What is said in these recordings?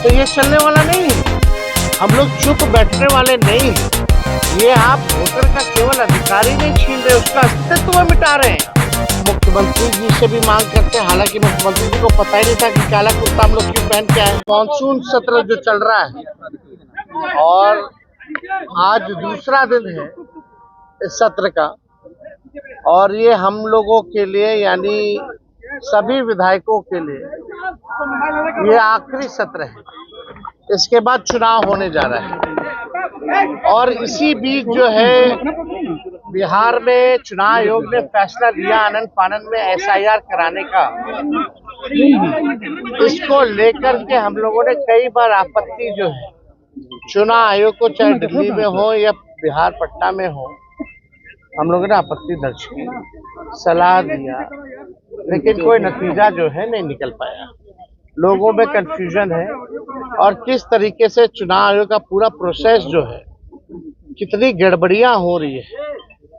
तो ये चलने वाला नहीं है। हम लोग चुप बैठने वाले नहीं हैं। ये आप वोटर का केवल अधिकार ही नहीं छीन रहे, उसका अस्तित्व मिटा रहे हैं। मुख्यमंत्री जी से भी मांग करते हैं, हालांकि मुख्यमंत्री जी को पता ही नहीं था कि काला कुर्ता हम लोग क्यों पहन के आए। मानसून सत्र जो चल रहा है और आज दूसरा दिन है इस सत्र का, और ये हम लोगों के लिए यानी सभी विधायकों के लिए ये आखिरी सत्र है। इसके बाद चुनाव होने जा रहा है और इसी बीच जो है बिहार में चुनाव आयोग ने फैसला लिया आनन फानन में एसआईआर कराने का। इसको लेकर के हम लोगों ने कई बार आपत्ति जो है चुनाव आयोग को, चाहे दिल्ली में हो या बिहार पटना में हो, हम लोगों ने आपत्ति दर्ज की, सलाह दिया, लेकिन कोई नतीजा जो है नहीं निकल पाया। लोगों में कंफ्यूजन है और किस तरीके से चुनाव आयोग का पूरा प्रोसेस जो है, कितनी गड़बड़ियां हो रही है।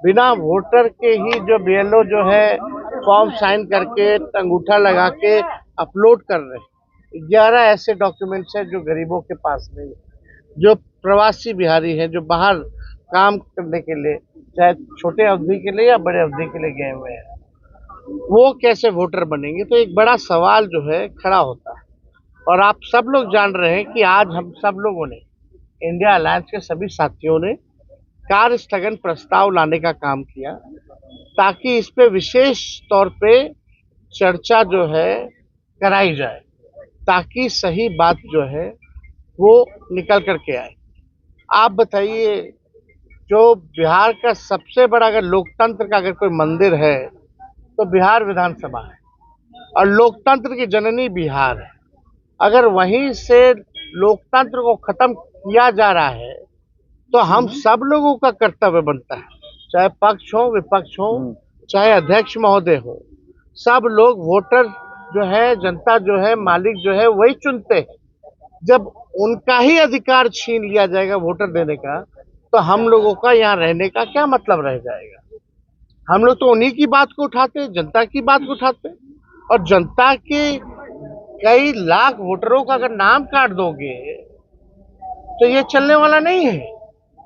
बिना वोटर के ही जो बीएलओ जो है फॉर्म साइन करके अंगूठा लगा के अपलोड कर रहे हैं। 11 ऐसे डॉक्यूमेंट्स हैं जो गरीबों के पास नहीं है, जो प्रवासी बिहारी हैं, जो बाहर काम करने के लिए, चाहे छोटे अवधि के लिए या बड़े अवधि के लिए गए हुए हैं, वो कैसे वोटर बनेंगे। तो एक बड़ा सवाल जो है खड़ा होता है। और आप सब लोग जान रहे हैं कि आज हम सब लोगों ने, इंडिया अलायंस के सभी साथियों ने कार्य स्थगन प्रस्ताव लाने का काम किया, ताकि इस पे विशेष तौर पे चर्चा जो है कराई जाए, ताकि सही बात जो है वो निकल करके आए। आप बताइए, जो बिहार का सबसे बड़ा अगर लोकतंत्र का अगर कोई मंदिर है तो बिहार विधानसभा है, और लोकतंत्र की जननी बिहार है। अगर वहीं से लोकतंत्र को खत्म किया जा रहा है तो हम सब लोगों का कर्तव्य बनता है, चाहे पक्ष हो विपक्ष हो, चाहे अध्यक्ष महोदय हो, सब लोग वोटर जो है, जनता जो है, मालिक जो है वही चुनते हैं। जब उनका ही अधिकार छीन लिया जाएगा वोटर देने का, तो हम लोगों का यहाँ रहने का क्या मतलब रह जाएगा। हम लोग तो उन्हीं की बात को उठाते, जनता की बात को उठाते, और जनता के कई लाख वोटरों का अगर नाम काट दोगे तो ये चलने वाला नहीं है।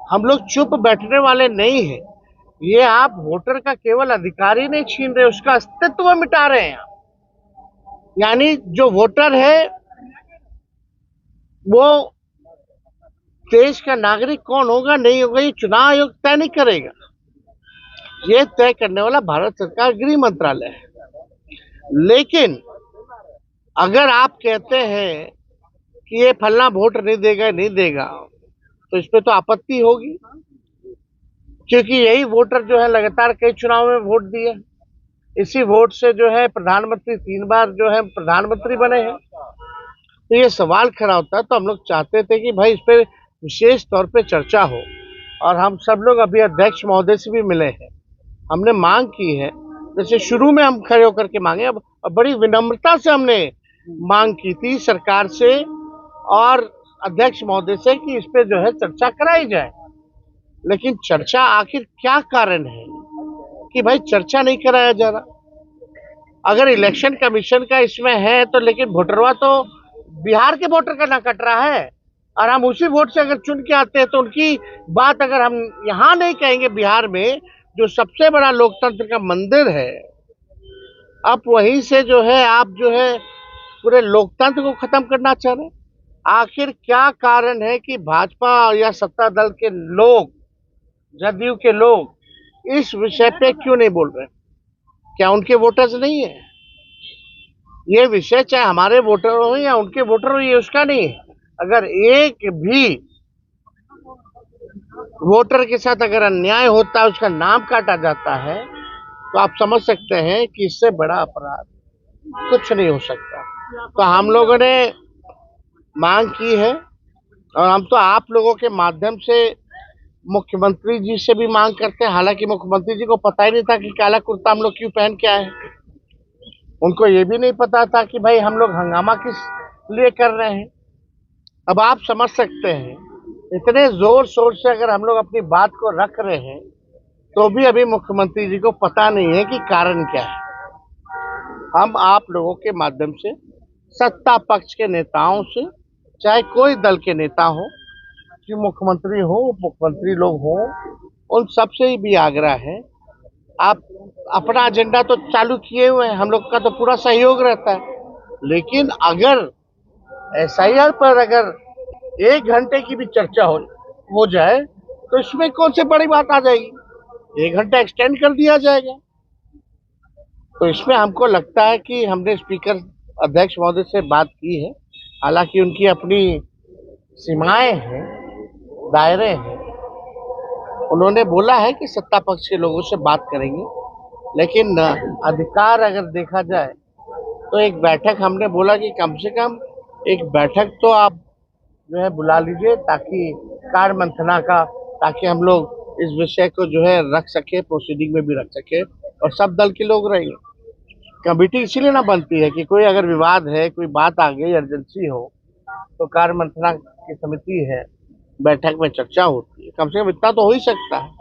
हम लोग चुप बैठने वाले नहीं हैं। ये आप वोटर का केवल अधिकार ही नहीं छीन रहे, उसका अस्तित्व मिटा रहे हैं। यानी जो वोटर है वो देश का नागरिक कौन होगा नहीं होगा ये चुनाव आयोग तय नहीं करेगा। ये तय करने वाला भारत सरकार गृह मंत्रालय है। लेकिन अगर आप कहते हैं कि ये फलना वोट नहीं देगा, तो इस पे तो आपत्ति होगी, क्योंकि यही वोटर जो है लगातार कई चुनाव में वोट दिए, इसी वोट से जो है प्रधानमंत्री 3 बार जो है प्रधानमंत्री बने हैं। तो ये सवाल खड़ा होता है। तो हम लोग चाहते थे कि भाई इस पे विशेष तौर पे चर्चा हो, और हम सब लोग अभी अध्यक्ष महोदय से भी मिले हैं। हमने मांग की है, जैसे शुरू में हम खड़े होकर के मांगे, अब बड़ी विनम्रता से हमने मांग की थी सरकार से और अध्यक्ष महोदय से कि इस पे जो है चर्चा कराई जाए। लेकिन चर्चा आखिर क्या कारण है कि भाई चर्चा नहीं कराया जा रहा। अगर इलेक्शन कमीशन का इसमें है तो, लेकिन वोटरवा तो बिहार के वोटर का ना कट रहा है, और हम उसी वोट से अगर चुन के आते हैं तो उनकी बात अगर हम यहाँ नहीं कहेंगे, बिहार में जो सबसे बड़ा लोकतंत्र का मंदिर है, अब वहीं से जो है आप जो है पूरे लोकतंत्र को खत्म करना चाह रहे हैं। आखिर क्या कारण है कि भाजपा या सत्ता दल के लोग, जदयू के लोग इस विषय पे क्यों नहीं बोल रहे? क्या उनके वोटर्स नहीं है? ये विषय चाहे हमारे वोटर हो या उनके वोटर हो, ये उसका नहीं है। अगर एक भी वोटर के साथ अगर अन्याय होता है, उसका नाम काटा जाता है, तो आप समझ सकते हैं कि इससे बड़ा अपराध कुछ नहीं हो सकता। तो हम लोगों ने मांग की है, और हम तो आप लोगों के माध्यम से मुख्यमंत्री जी से भी मांग करते हैं। हालांकि मुख्यमंत्री जी को पता ही नहीं था कि काला कुर्ता हम लोग क्यों पहन के आए हैं। उनको ये भी नहीं पता था कि भाई हम लोग हंगामा किस लिए कर रहे हैं। अब आप समझ सकते हैं, इतने जोर शोर से अगर हम लोग अपनी बात को रख रहे हैं, तो भी अभी मुख्यमंत्री जी को पता नहीं है कि कारण क्या है। हम आप लोगों के माध्यम से सत्ता पक्ष के नेताओं से चाहे कोई दल के नेता हो, कि मुख्यमंत्री हो, उप मुख्यमंत्री लोग हो, उन सबसे ही भी आग्रह है, आप अपना एजेंडा तो चालू किए हुए हैं, हम लोग का तो पूरा सहयोग रहता है, लेकिन अगर एसआईआर पर अगर 1 घंटे की भी चर्चा हो जाए तो इसमें कौन सी बड़ी बात आ जाएगी। 1 घंटा एक्सटेंड कर दिया जाएगा। तो इसमें हमको लगता है कि हमने स्पीकर अध्यक्ष महोदय से बात की है, हालांकि उनकी अपनी सीमाएं हैं, दायरे हैं। उन्होंने बोला है कि सत्ता पक्ष के लोगों से बात करेंगे, लेकिन अधिकार अगर देखा जाए तो एक बैठक हमने बोला कि कम से कम एक बैठक तो आप जो है बुला लीजिए, ताकि कार्य मंथना का, ताकि हम लोग इस विषय को जो है रख सके, प्रोसीडिंग में भी रख सके और सब दल के लोग रहेंगे। कमेटी इसीलिए ना बनती है कि कोई अगर विवाद है, कोई बात आ गई, इमरजेंसी हो, तो कार्य मंत्रणा की समिति है, बैठक में चर्चा होती है, कम से कम इतना तो हो ही सकता है।